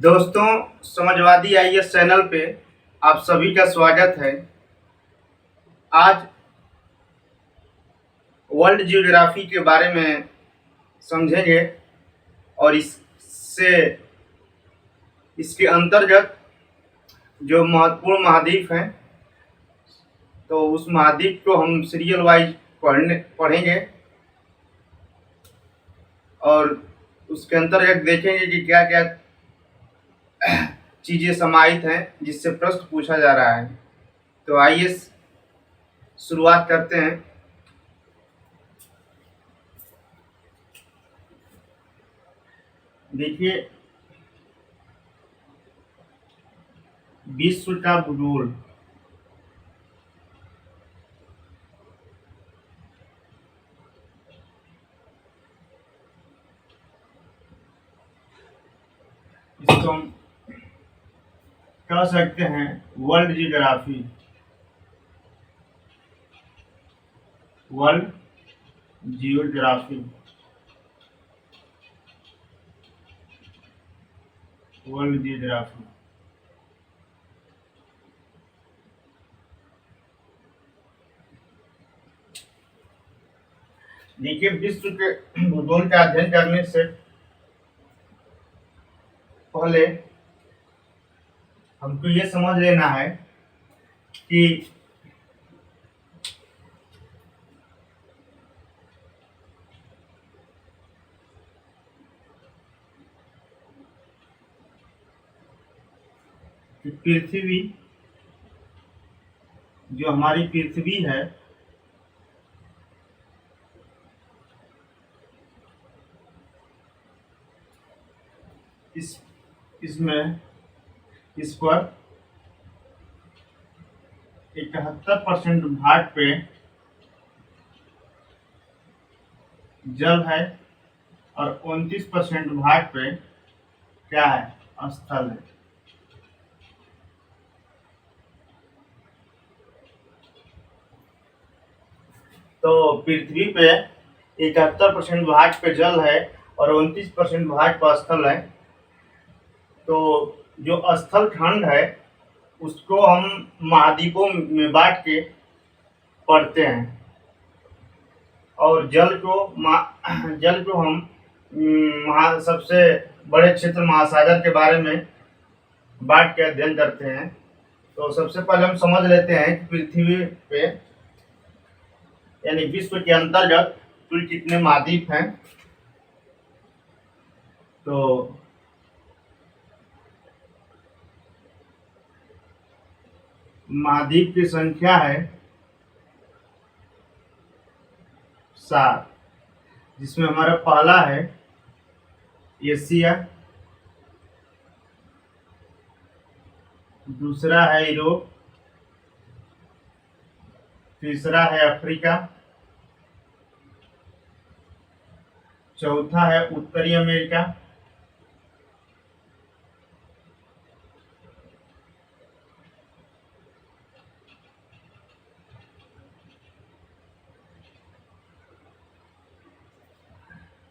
दोस्तों, Samajwadi IAS channel पे आप सभी का स्वागत है। आज वर्ल्ड जियोग्राफी के बारे में समझेंगे और इससे इसके अंतर्गत जो महत्वपूर्ण महाद्वीप हैं, तो उस महाद्वीप को हम सीरियल वाइज पढ़ेंगे और उसके अंतर्गत देखेंगे कि क्या क्या चीज़ें समाहित हैं जिससे प्रश्न पूछा जा रहा है। तो आइए शुरुआत करते हैं। देखिए, विश्व का भूगोल। इसको हम कह सकते हैं world geography. World geography world geography देखिए, विश्व के भूगोल का अध्ययन करने से पहले हमको ये समझ लेना है कि पृथ्वी, जो हमारी पृथ्वी है, इसमें इस पर 71% भाग पे जल है और 29% भाग पे क्या है, स्थल है। तो पृथ्वी पे 71% भाग पे जल है और 29% भाग पर स्थल है। तो जो स्थल खंड है उसको हम महाद्वीपों में बांट के पढ़ते हैं और जल को हम सबसे बड़े क्षेत्र महासागर के बारे में बांट के अध्ययन करते हैं। तो सबसे पहले हम समझ लेते हैं कि पृथ्वी पे यानी विश्व के अंतर्गत कुल कितने महाद्वीप हैं। तो महाद्वीप की संख्या है 7, जिसमें हमारा पहला है एशिया, दूसरा है यूरोप, तीसरा है अफ्रीका, चौथा है उत्तरी अमेरिका,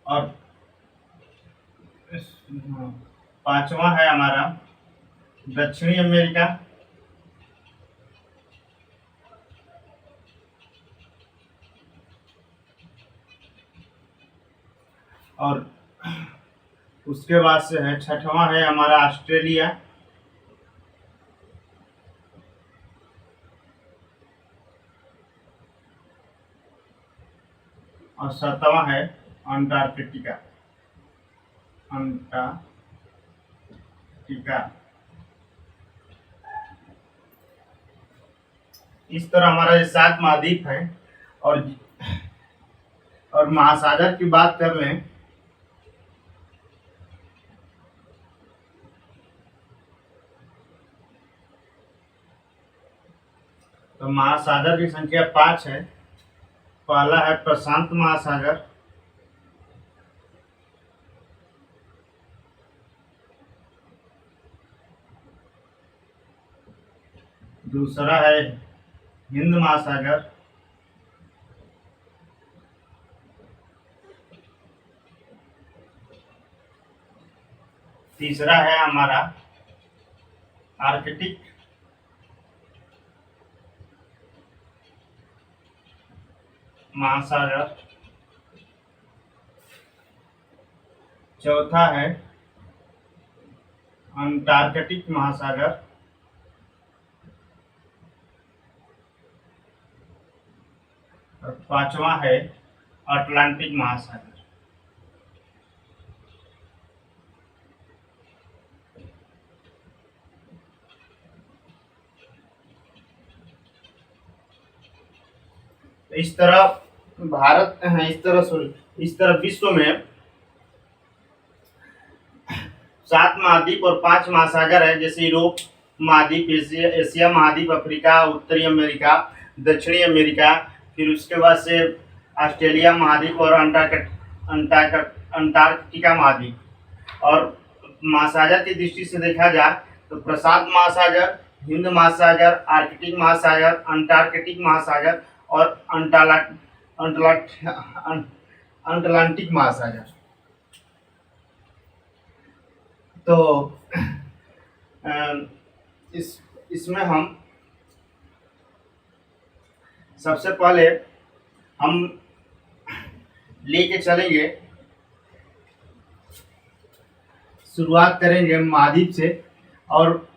और पांचवा है हमारा दक्षिणी अमेरिका, और उसके बाद से है छठवां है हमारा ऑस्ट्रेलिया, और सातवां है अंटार्कटिका। इस तरह हमारा ये 7 महाद्वीप है। और महासागर की बात कर लें तो महासागर की संख्या 5 है। पहला है प्रशांत महासागर, दूसरा है हिंद महासागर, तीसरा है हमारा आर्कटिक महासागर। चौथा है अंटार्कटिक महासागर। और पांचवा है अटलांटिक महासागर। इस तरह भारत इस तरह विश्व में 7 महाद्वीप और 5 महासागर है, जैसे यूरोप महाद्वीप, एशिया महाद्वीप, अफ्रीका, उत्तरी अमेरिका, दक्षिणी अमेरिका, फिर उसके बाद से ऑस्ट्रेलिया महाद्वीप और अंटार्कटिका महाद्वीप। और महासागर की दृष्टि से देखा जाए तो प्रशांत महासागर, हिंद महासागर, आर्कटिक महासागर, अंटार्कटिक महासागर और अटलांटिक महासागर। तो इसमें हम सबसे पहले हम लेके चलेंगे, शुरुआत करेंगे महाद्वीप से। और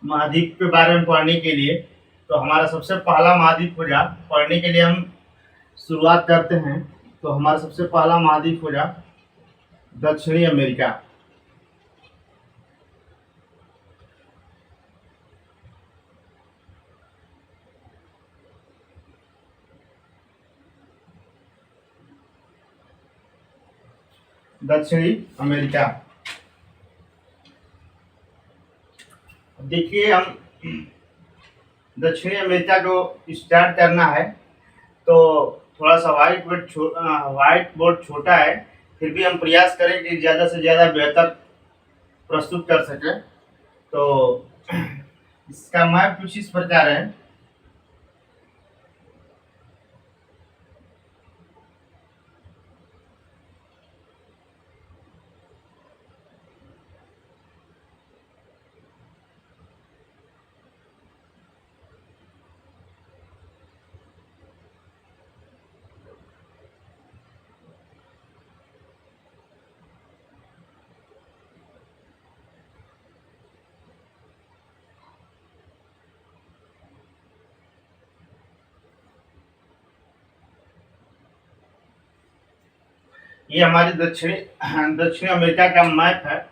महाद्वीप के बारे में पढ़ने के लिए तो हमारा सबसे पहला महाद्वीप हो जा, पढ़ने के लिए हम शुरुआत करते हैं। तो हमारा सबसे पहला महाद्वीप हो जा दक्षिणी अमेरिका। दक्षिणी अमेरिका, देखिए हम दक्षिणी अमेरिका को स्टार्ट करना है तो थोड़ा सा व्हाइट बोर्ड छोटा है, फिर भी हम प्रयास करें कि ज़्यादा से ज़्यादा बेहतर प्रस्तुत कर सकें। तो इसका मैप कुछ इस प्रकार है। ये हमारी दक्षिणी अमेरिका का मैप है,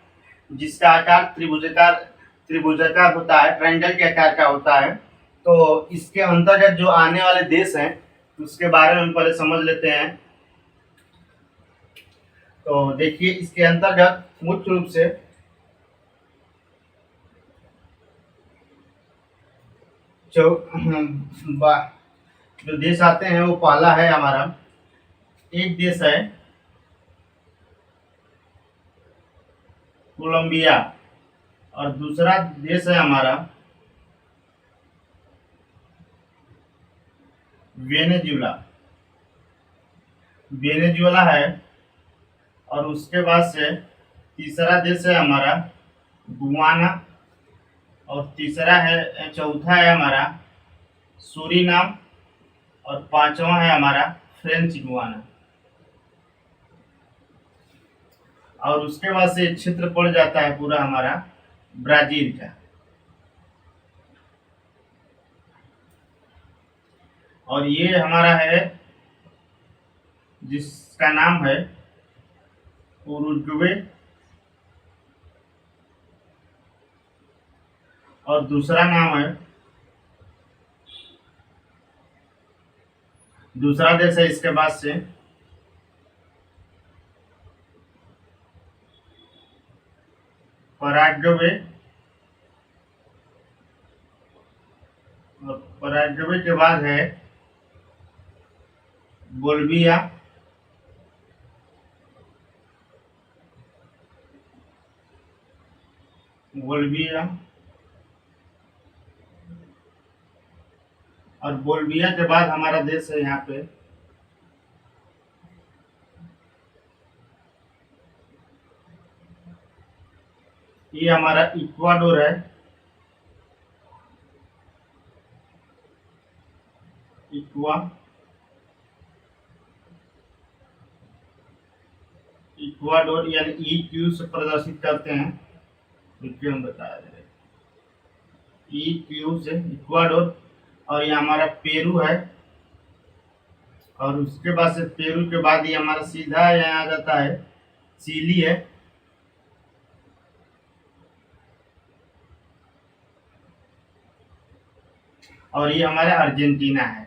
जिसका आकार त्रिभुजाकार होता है, ट्रायंगल के आकार का होता है। तो इसके अंतर्गत जो आने वाले देश हैं उसके बारे में हम पहले समझ लेते हैं। तो देखिए इसके अंतर्गत मुख्य रूप से जो देश आते हैं वो पहला है हमारा, एक देश है कोलंबिया, और दूसरा देश है हमारा वेनेजुएला है। और उसके बाद से तीसरा देश है हमारा गुयाना, और चौथा है हमारा सूरीनाम, और पांचवा है हमारा फ्रेंच गुयाना। और उसके बाद से क्षेत्र पड़ जाता है पूरा हमारा ब्राजील का। और ये हमारा है जिसका नाम है उरुग्वे, और दूसरा देश है इसके बाद से पराग्वे, और पराग्वे के बाद है बोल्विया, और बोल्विया के बाद हमारा देश है यहाँ पे ये हमारा इक्वाडोर है। इक्वा इक्वाडोर यानी ई क्यू से प्रदर्शित करते हैं। देखिए हम बता रहे हैं ई क्यू से इक्वाडोर। और ये हमारा पेरू है। और उसके बाद से पेरू के बाद ये हमारा सीधा यहाँ आ जाता है चिली है। और ये हमारे अर्जेंटीना है।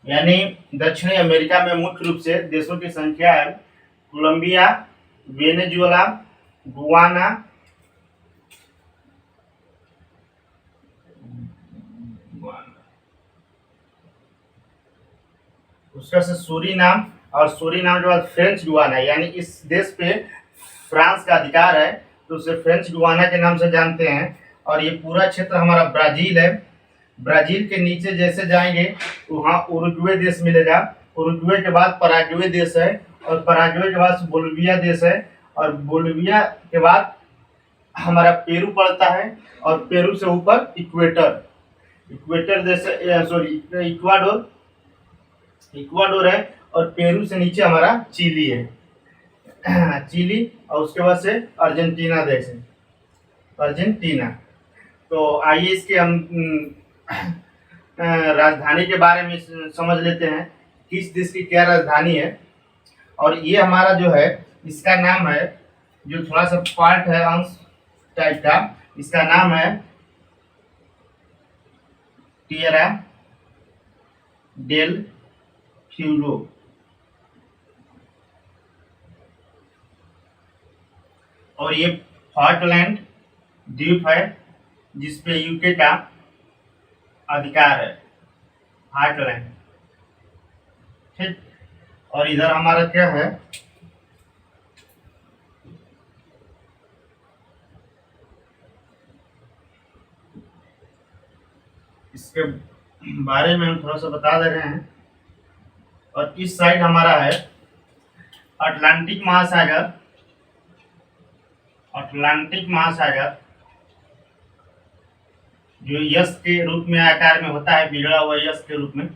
यानी दक्षिणी अमेरिका में मुख्य रूप से देशों की संख्या है कोलंबिया, वेनेजुएला, गुआना, उसका से सूरीनाम। और सूरीनाम के बाद फ्रेंच गुआना, यानी इस देश पे फ्रांस का अधिकार है तो उसे फ्रेंच गुआना के नाम से जानते हैं। और ये पूरा क्षेत्र हमारा ब्राजील है। ब्राजील के नीचे जैसे जाएंगे वहाँ उरुग्वे देश मिलेगा। उरुग्वे के बाद पराग्वे देश है। और पराग्वे के बाद बोलिविया देश है। और बोलिविया के बाद हमारा पेरू पड़ता है। और पेरू से ऊपर इक्वेटर इक्वेटर देश, सॉरी, इक्वाडोर इक्वाडोर है। और पेरू से नीचे हमारा चिली है। चिली। और उसके बाद से अर्जेंटीना देश है, अर्जेंटीना। तो आइए इसके हम राजधानी के बारे में समझ लेते हैं, किस देश की क्या राजधानी है। और ये हमारा जो है इसका नाम है, जो थोड़ा सा पार्ट है अंश टाइप का, इसका नाम है टिएरा डेल फ्यूरो। और ये फॉकलैंड द्वीप है जिसपे यूके का अधिकार है, फॉकलैंड। ठीक। और इधर हमारा क्या है, इसके बारे में हम थोड़ा सा बता दे रहे हैं। और इस साइड हमारा है अटलांटिक महासागर। अटलांटिक महासागर जो यश के रूप में आकार में होता है, बिगड़ा हुआ यश के रूप में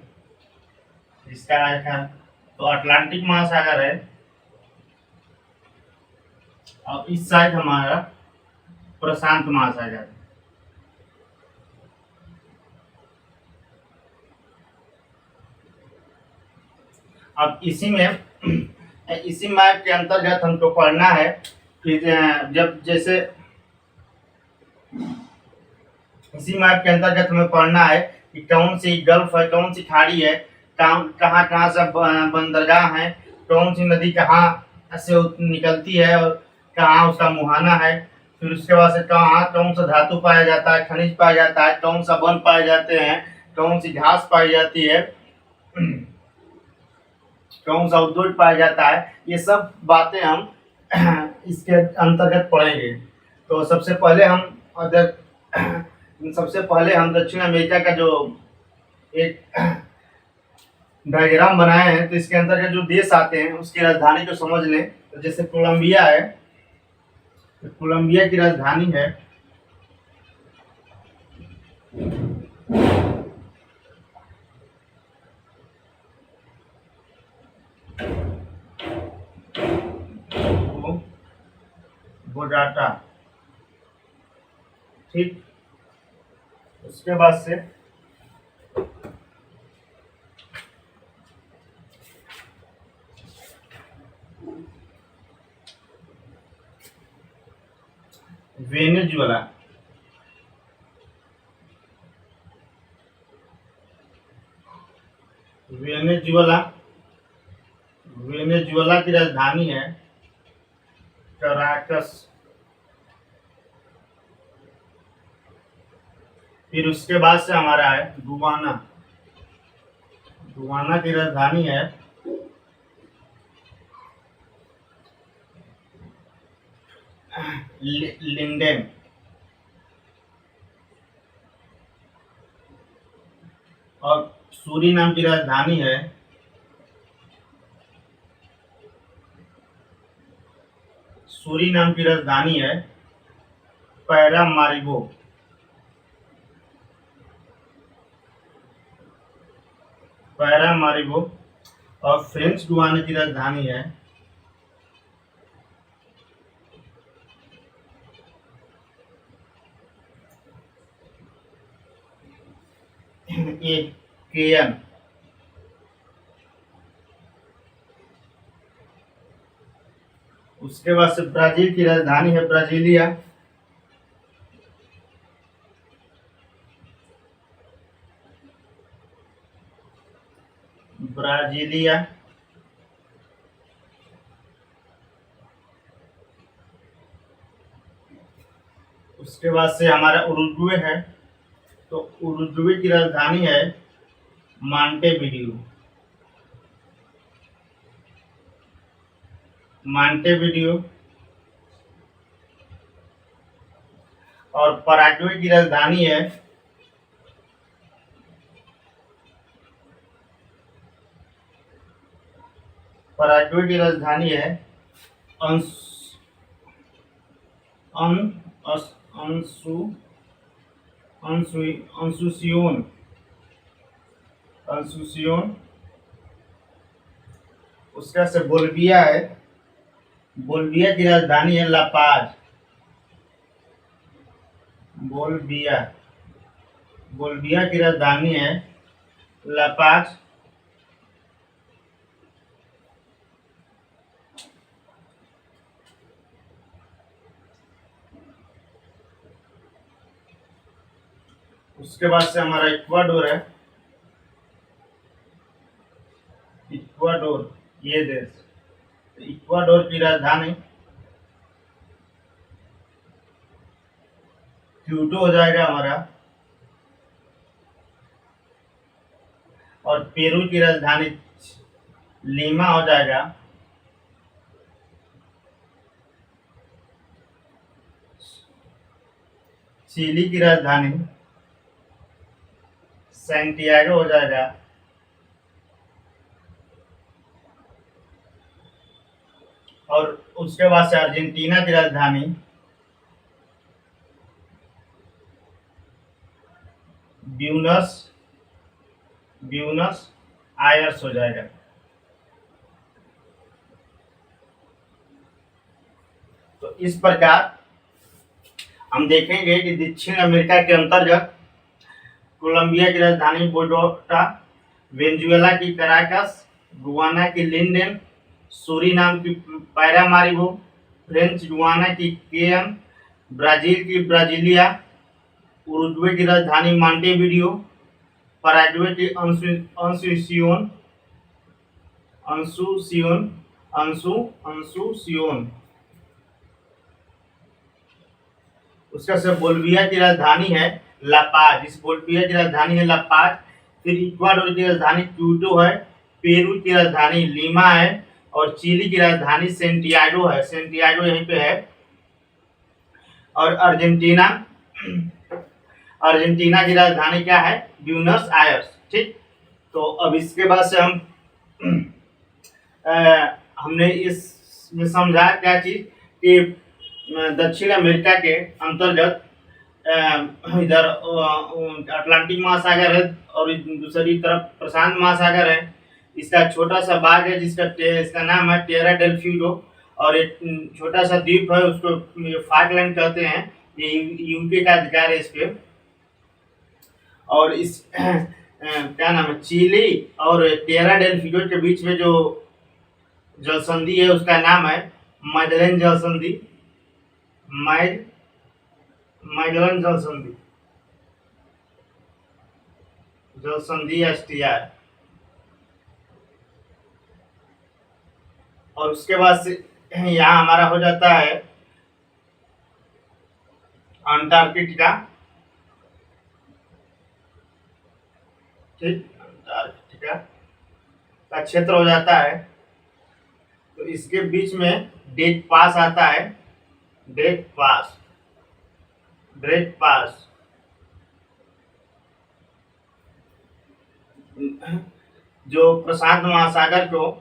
इसका आकार, तो अटलांटिक महासागर है। और इस साइड हमारा प्रशांत महासागर है। अब इसी मैप के अंतर्गत हमको पढ़ना है। फिर जब जैसे इसी मैप के अंतर्गत हमें पढ़ना है कि कौन सी गल्फ है, कौन सी खाड़ी है, कहाँ कहाँ से बंदरगाह है, कौन सी नदी कहाँ से निकलती है और कहाँ उसका मुहाना है। फिर उसके बाद से कहाँ कौन सा धातु पाया जाता है, खनिज पाया जाता है, कौन सा वन पाए जाते हैं, कौन सी घास पाई जाती है, कौन सा उद्योग पाया जाता है। ये सब बातें हम इसके अंतर्गत पढ़ेंगे। तो सबसे पहले हम दक्षिण अमेरिका का जो एक डायग्राम बनाए हैं, तो इसके अंतर्गत जो देश आते हैं उसकी राजधानी को समझ लें। तो जैसे कोलंबिया है, तो कोलंबिया की राजधानी है बोगाटा। ठीक। उसके बाद से वेनेजुएला। वेनेजुएला वेनेजुएला की राजधानी है कराकस। फिर उसके बाद से हमारा है गुआना। गुआना की राजधानी है लिंडेन। और सूरीनाम की राजधानी है सूरीनाम की राजधानी है पैरामारिबो। पैरामारिबो। और फ्रेंच गुयाना की राजधानी है केयन। उसके बाद से ब्राजील की राजधानी है ब्राजीलिया। ब्राजीलिया। उसके बाद से हमारा उरुग्वे है, तो उरुग्वे की राजधानी है मांटेविडियो। मांटेविडियो। और पराग्वे की राजधानी है पराग्वे की राजधानी है अंस अन अस- अंसु अंसु अंसुसियोन। अंसुसियोन। उसका से बोल्विया है। बोल्विया की राजधानी है लापाज। बोल्विया। बोल्विया की राजधानी है लापाज। उसके बाद से हमारा इक्वाडोर है। इक्वाडोर, ये देश। इक्वाडोर की राजधानी क्यूटो हो जाएगा हमारा। और पेरू की राजधानी लीमा हो जाएगा। चिली की राजधानी सैंटियागो हो जाएगा। और उसके बाद से अर्जेंटीना की राजधानी ब्यूनस ब्यूनस आयर्स हो जाएगा। तो इस प्रकार हम देखेंगे कि दक्षिण अमेरिका के अंतर्गत कोलंबिया की राजधानी बोगोटा, वेनेजुएला की कराकस, गुयाना की लिंडेन, सूरीनाम की पैरामारिबो, फ्रेंच गुयाना की केयन, ब्राजील की ब्राजीलिया, उरुग्वे की राजधानी मांटेविडियो, पराग्वे की अंसुसियोन अंसुसियोन अंसुसियोन। उसका से बोल्विया की राजधानी है लापाज। इस बोल्विया की राजधानी है लापाज। फिर इक्वाडोर की राजधानी क्यूटो है। पेरू की राजधानी लीमा है। और चिली की राजधानी सेंटियागो है। सेंटियागो यहीं पे है। और अर्जेंटीना अर्जेंटीना की राजधानी क्या है? Buenos Aires. ठीक। तो अब इसके बाद से हमने इसमें समझा क्या चीज कि दक्षिण अमेरिका के अंतर्गत इधर अटलांटिक महासागर है और दूसरी तरफ प्रशांत महासागर है। इसका छोटा सा भाग है इसका नाम है टेरा डेल फ्यूडो। और एक छोटा सा द्वीप है, उसको फाकलैंड कहते हैं। ये यूके का अधिकार है इस पे। और इस क्या नाम है, चिली और टेरा डेल फ्यूडो के बीच में जो जल संधि है उसका नाम है मैगेलन जल संधि। मैगेलन जल संधि। जल संधि एसटीआर। और उसके बाद से यहाँ हमारा हो जाता है अंटार्कटिका। ठीक। अंटार्कटिका का क्षेत्र हो जाता है। तो इसके बीच में डेक पास आता है। डेक पास। ड्रेक पास जो प्रशांत महासागर को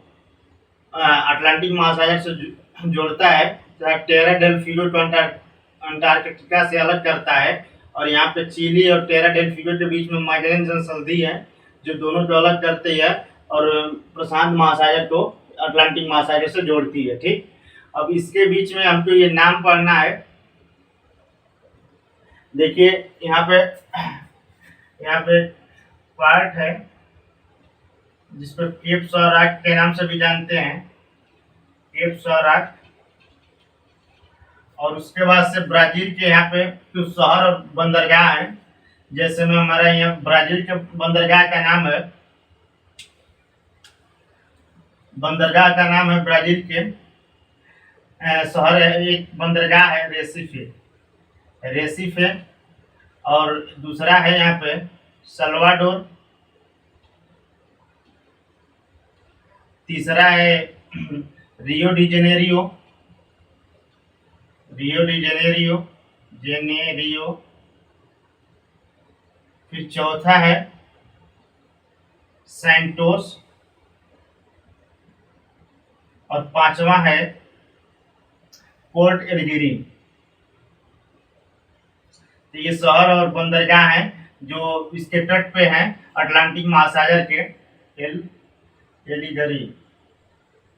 अटलांटिक महासागर से जोड़ता है। टेरा डेल फ्यूगो को अंटार्कटिका से अलग करता है, और यहाँ पे चिली और टेरा डेल फ्यूगो के बीच में मैगेलन जलसंधि है जो दोनों को अलग करती है और प्रशांत महासागर को अटलांटिक महासागर से जोड़ती है। ठीक, अब इसके बीच में हमको ये नाम पढ़ना है। देखिए यहाँ पे पार्ट है जिसको केप सौराख के नाम से भी जानते हैं, केप सौराख। और उसके बाद से ब्राजील के यहाँ पे कुछ शहर और बंदरगाह हैं, जैसे में हमारा यहाँ ब्राजील के बंदरगाह का नाम है ब्राजील के शहर है, एक बंदरगाह है रेसिफे, और दूसरा है यहाँ पे सल्वाडोर, तीसरा है रियो डी जेनेरियो, फिर चौथा है सैंटोस, और पांचवा है पोर्ट एलगिरी। तो ये शहर और बंदरगाह हैं जो इसके तट पे हैं अटलांटिक महासागर के एलिगरी।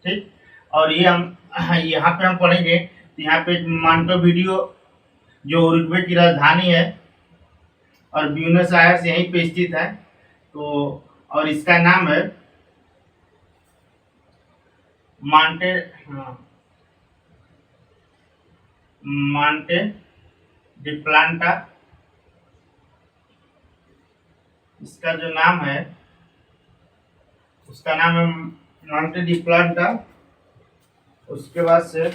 ठीक, और ये हम यहाँ पे हम पढ़ेंगे। तो यहाँ पे मॉन्टेविडियो जो उरुग्वे की राजधानी है और ब्यूनस आयर्स यहीं पे स्थित है, तो और इसका नाम है मांटे डी प्लांटा। इसका जो नाम है उसका नाम है मांटे डी प्लांटा। उसके बाद से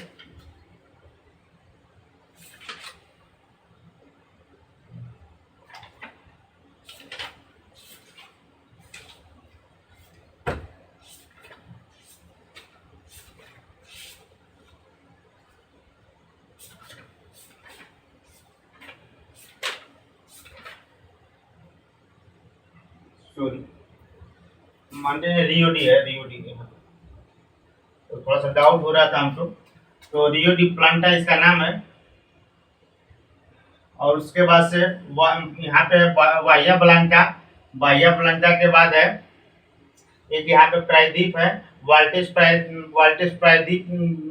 मानते हैं रियो डी है, तो थोड़ा सा डाउट हो रहा था हमको। तो रियो डी प्लांटा इसका नाम है। और उसके बाद से यहाँ पे बाहिया ब्लांका के बाद है एक यहाँ पे प्रायद्वीप है, वाल्टेस प्रायद्वीप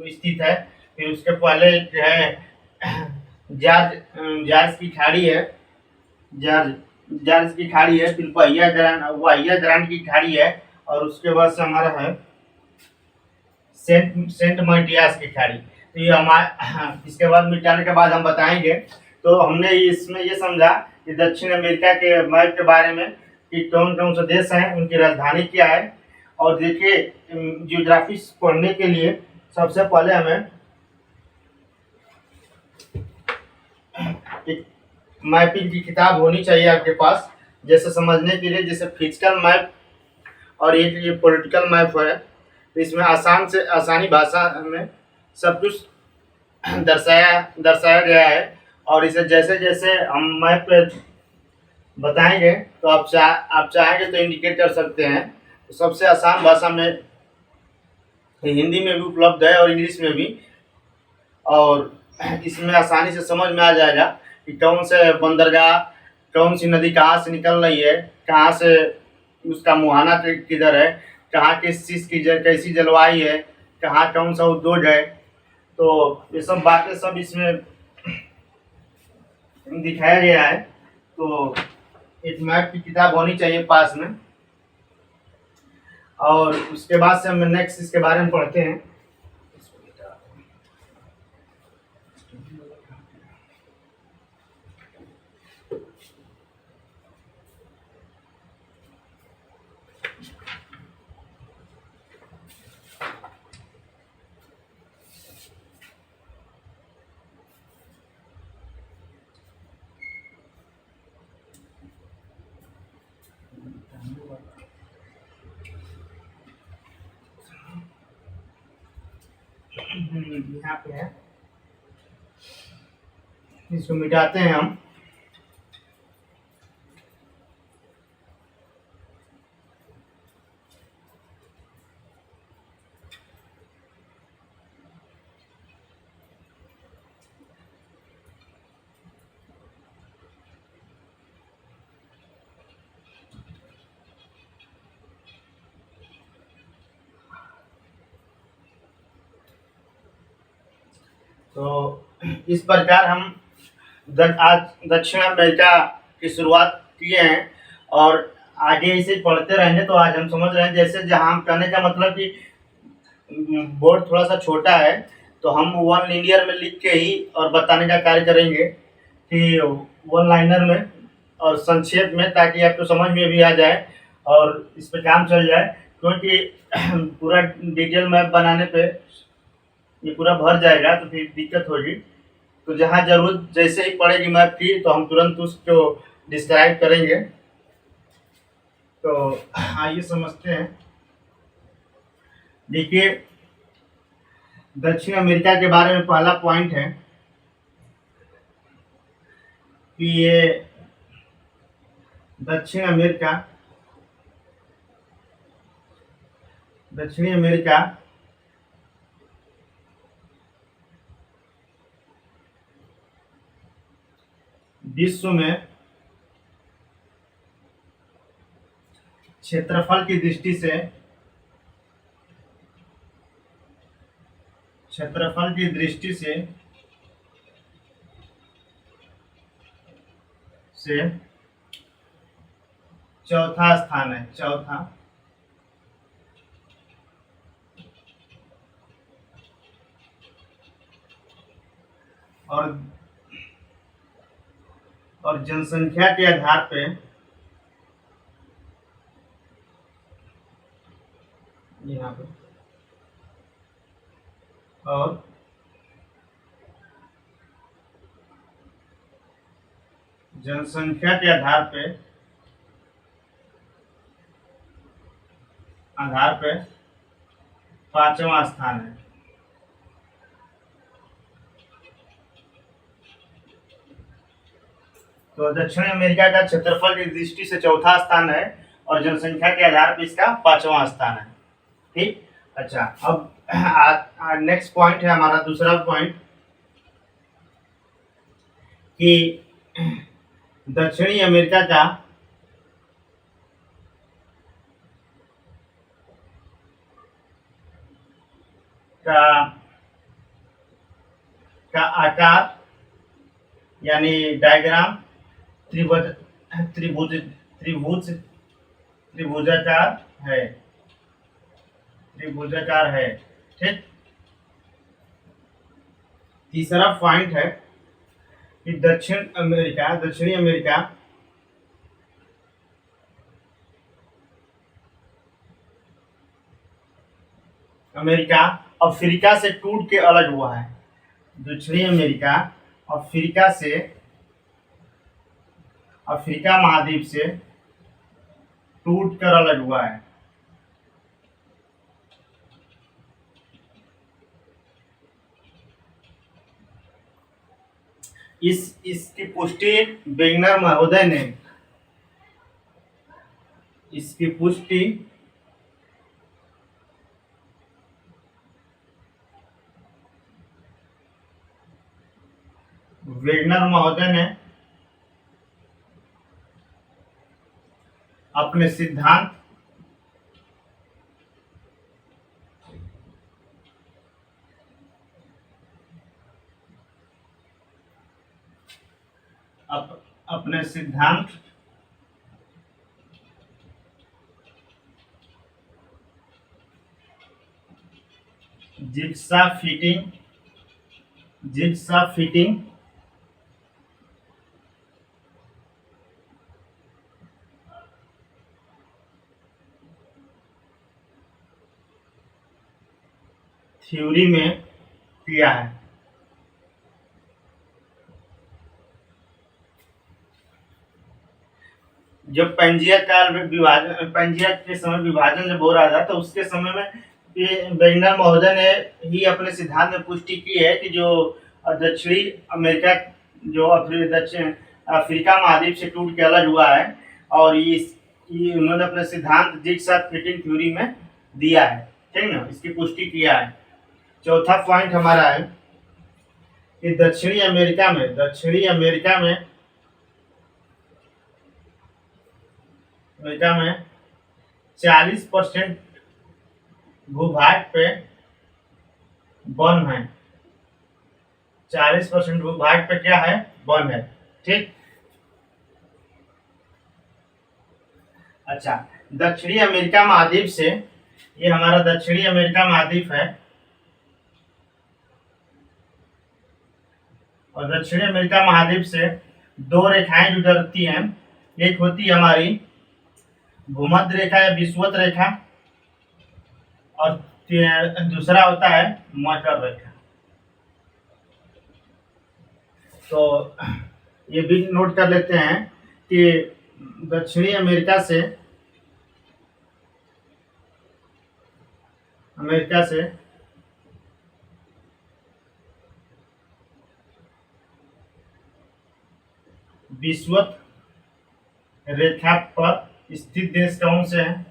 स्थित है। फिर उसके पहले एक है जार्ज की खाड़ी है, जार्ज की खाड़ी है। फिर वाहिया ग्रांड की खाड़ी है, और उसके बाद से हमारा है सेंट मार्टियास की खाड़ी। तो ये हमारे इसके बाद मिटाने के बाद हम बताएंगे। तो हमने इसमें ये समझा कि दक्षिण अमेरिका के मैप के बारे में कि कौन कौन से देश हैं, उनकी राजधानी क्या है। और देखिए, जियोग्राफी पढ़ने के लिए सबसे पहले हमें एक मैपिंग की किताब होनी चाहिए आपके पास, जैसे समझने के लिए, जैसे फिजिकल मैप और ये पॉलिटिकल मैप है। तो इसमें आसानी भाषा में सब कुछ दर्शाया गया है। और इसे जैसे जैसे हम मैप पे बताएंगे तो आप चाहेंगे तो इंडिकेट कर सकते हैं। तो सबसे आसान भाषा में हिंदी में भी उपलब्ध है और इंग्लिश में भी, और इसमें आसानी से समझ में आ जाएगा कि कौन से बंदरगाह, कौन सी नदी कहाँ से निकल रही है, कहाँ से उसका मुहाना किधर है, कहाँ किस चीज़ की कैसी जलवायु है, कहाँ कौन सा उद्योग है। तो ये सब बातें सब इसमें दिखाया गया है। तो एक मैप की किताब होनी चाहिए पास में। और उसके बाद से हम नेक्स्ट इसके बारे में पढ़ते हैं। यहाँ पे है, इसको मिटाते हैं हम। तो इस प्रकार हम आज दक्षिण अमेरिका की शुरुआत किए हैं और आगे इसे पढ़ते रहेंगे। तो आज हम समझ रहे हैं, जैसे जहाँ हम कहने का मतलब कि बोर्ड थोड़ा सा छोटा है, तो हम वन लिनियर में लिख के ही और बताने का कार्य करेंगे कि वन लाइनर में और संक्षेप में, ताकि आपको समझ में भी आ जाए और इस पे काम चल जाए। क्योंकि पूरा डिटेल मैप बनाने पे ये पूरा भर जाएगा तो फिर दिक्कत होगी। तो जहाँ जरूरत जैसे ही पड़ेगी मैप की, तो हम तुरंत उसको डिस्क्राइब करेंगे। तो आइए समझते हैं। देखिए, दक्षिण अमेरिका के बारे में पहला पॉइंट है कि ये दक्षिण अमेरिका दक्षिणी अमेरिका विश्व में क्षेत्रफल की दृष्टि से से चौथा स्थान है। और जनसंख्या के आधार पे यहाँ पे और जनसंख्या के आधार पे पांचवा स्थान है। तो दक्षिण अमेरिका का क्षेत्रफल की दृष्टि से चौथा स्थान है और जनसंख्या के आधार पर इसका पांचवा स्थान है। ठीक। अच्छा, अब नेक्स्ट पॉइंट है हमारा, दूसरा पॉइंट कि दक्षिणी अमेरिका का आकार यानी डायग्राम त्रिभुज त्रिभुज त्रिभुज त्रिभुजाकार है। ठीक। तीसरा पॉइंट है कि दक्षिणी अमेरिका अफ्रीका से टूट के अलग हुआ है। दक्षिणी अमेरिका अफ्रीका महाद्वीप से टूट कर अलग हुआ है। इसकी पुष्टि वेगनर महोदय ने अपने सिद्धांत जिग्सा फिटिंग थ्योरी में किया है। जब पंजिया के समय विभाजन जब हो रहा था, तो उसके समय में ये वेगनर महोदय ने ही अपने सिद्धांत में पुष्टि की है कि जो दक्षिणी अमेरिका जो दक्षिण अफ्रीका महाद्वीप से टूट के अलग हुआ है, और ये उन्होंने अपने सिद्धांत जिग्सा फिटिंग थ्योरी में दिया है। ठीक ना, इसकी पुष्टि किया है। चौथा पॉइंट हमारा है कि दक्षिणी अमेरिका में 40% भूभाग पे वन है। 40% भूभाग पे क्या है, वन है। ठीक। अच्छा, दक्षिणी अमेरिका महाद्वीप से, ये हमारा दक्षिणी अमेरिका महाद्वीप है, और दक्षिणी अमेरिका महाद्वीप से दो रेखाएं गुजरती हैं। एक होती है हमारी भूमध्य रेखा या विषुवत रेखा, और दूसरा होता है मकर रेखा। तो ये भी नोट कर लेते हैं कि दक्षिणी अमेरिका से विषुवत रेखा पर स्थित देश कौन से हैं,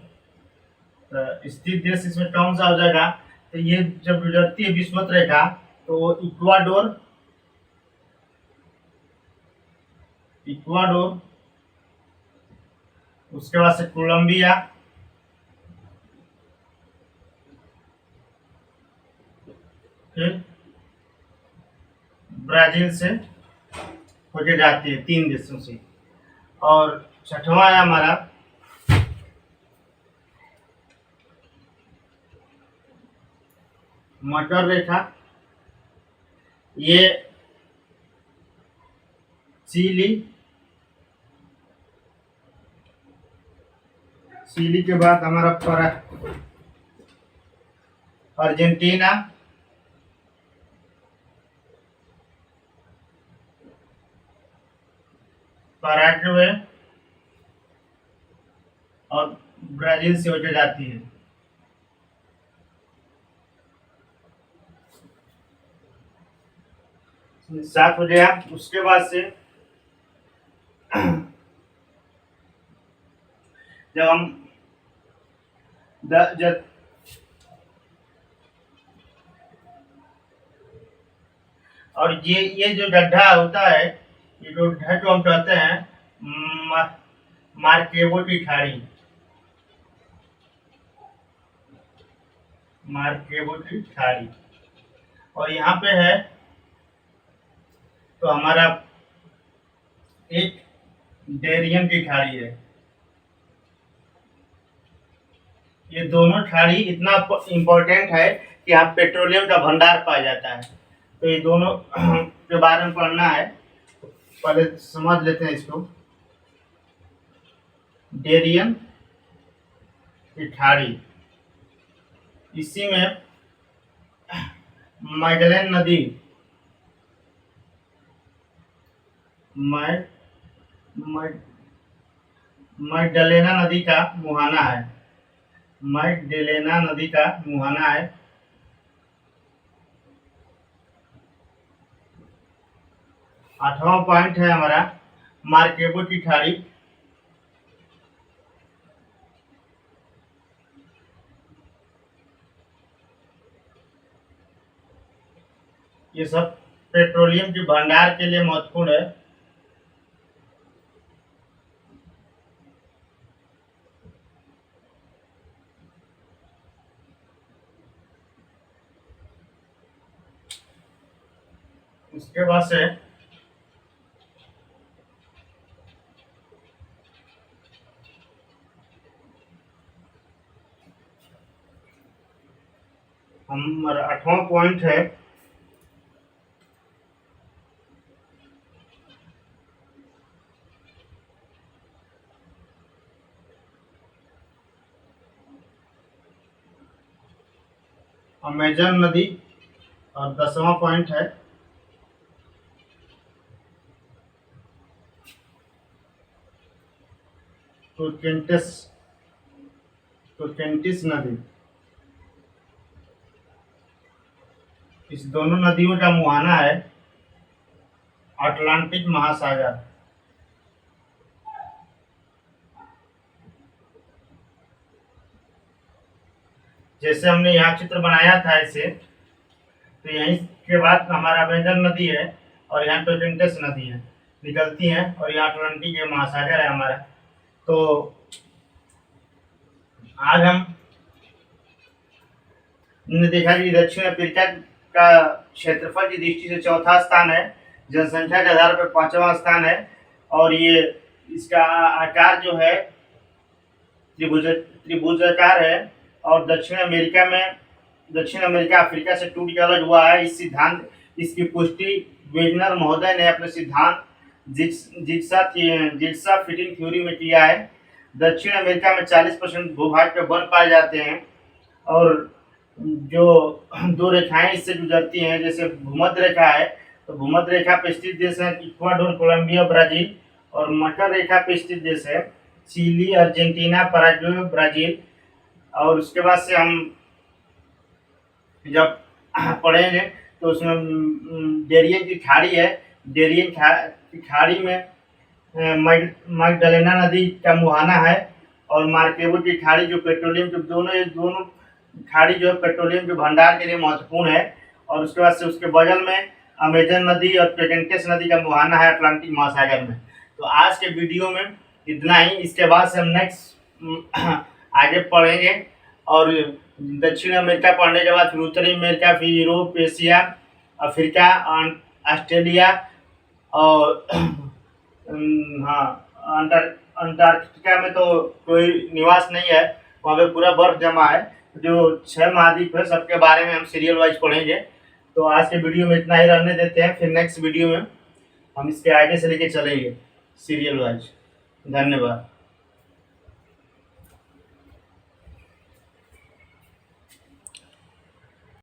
तो स्थित देश इसमें कौन सा हो जाएगा, तो ये जब गुजरती है विषुवत रेखा तो इक्वाडोर, उसके बाद से कोलंबिया, फिर ब्राजील से होके जाती है, 3 देशों से। और छठवां है हमारा मकर रेखा, ये चिली के बाद हमारा अर्जेंटीना, पैराग्वे और ब्राजील से होकर जाती है। सात हो गया। उसके बाद से जब हम जब और ये जो गड्ढा होता है, ये जो गड्ढा को हम कहते हैं मार्केबो की खाड़ी, और यहाँ पे है तो हमारा एक डेरियन की खाड़ी है। ये दोनों खाड़ी इतना इम्पोर्टेंट है कि यहाँ पेट्रोलियम का भंडार पाया जाता है। तो ये दोनों के बारे में पढ़ना है, पहले समझ लेते हैं इसको। डेरियन की खाड़ी, इसी में मैगलेन नदी, मैगडेलेना नदी का मुहाना है, आठवां पॉइंट है हमारा मार्केबो की खाड़ी। ये सब पेट्रोलियम के भंडार के लिए महत्वपूर्ण है। उसके बाद से हमारा 8वां पॉइंट है अमेजन नदी, और 10वां पॉइंट है टोकेंटिस नदी। इस दोनों नदियों का मुहाना है अटलांटिक महासागर। जैसे हमने यहाँ चित्र बनाया था ऐसे, तो यहीं के बाद हमारा अमेजन नदी है और यहाँ टोकेंटिस नदी है, निकलती हैं, और यहाँ अटलांटिक महासागर है हमारा। तो आज हमने देखा कि दक्षिण अफ्रीका का क्षेत्रफल की दृष्टि से चौथा स्थान है, जनसंख्या के आधार पर पांचवा स्थान है, और ये इसका आकार जो है त्रिभुजाकार है। और दक्षिण अमेरिका अफ्रीका से टूट के अलग हुआ है। इस सिद्धांत इसकी पुष्टि वेगनर महोदय ने अपने सिद्धांत जिग्सा फिटिंग थ्योरी में किया है। दक्षिण अमेरिका में 40% भूभाग पे वन पाए जाते हैं, और जो दो रेखाएं इससे गुजरती हैं, जैसे भूमध्य रेखा है, तो भूमध्य रेखा पे स्थित देश है इक्वाडोर, कोलंबिया, ब्राजील, और मकर रेखा पे स्थित देश है चिली, अर्जेंटीना, पैराग्वे, ब्राजील। और उसके बाद से हम जब पढ़ेंगे तो उसमें डेरियन की खाड़ी है, डेरियन की खाड़ी में मैगडालेना नदी का मुहाना है, और मार्केबो की खाड़ी जो पेट्रोलियम के दोनों खाड़ी जो है पेट्रोलियम के भंडार के लिए महत्वपूर्ण है। और उसके बाद से उसके बगल में अमेजन नदी और टेग्रेटिस नदी का मुहाना है अटलांटिक महासागर में। तो आज के वीडियो में इतना ही। इसके बाद से हम नेक्स्ट आगे पढ़ेंगे, और दक्षिण अमेरिका पढ़ने के बाद फिर उत्तरी अमेरिका, फिर यूरोप, एशिया, अफ्रीका, ऑस्ट्रेलिया, और हाँ, अंटार्कटिका में तो कोई निवास नहीं है, वहाँ पे पूरा बर्फ जमा है। जो 6 महाद्वीप है सबके बारे में हम सीरियल वाइज पढ़ेंगे। तो आज के वीडियो में इतना ही रहने देते हैं, फिर नेक्स्ट वीडियो में हम इसके आगे से लेके चलेंगे सीरियल वाइज। धन्यवाद।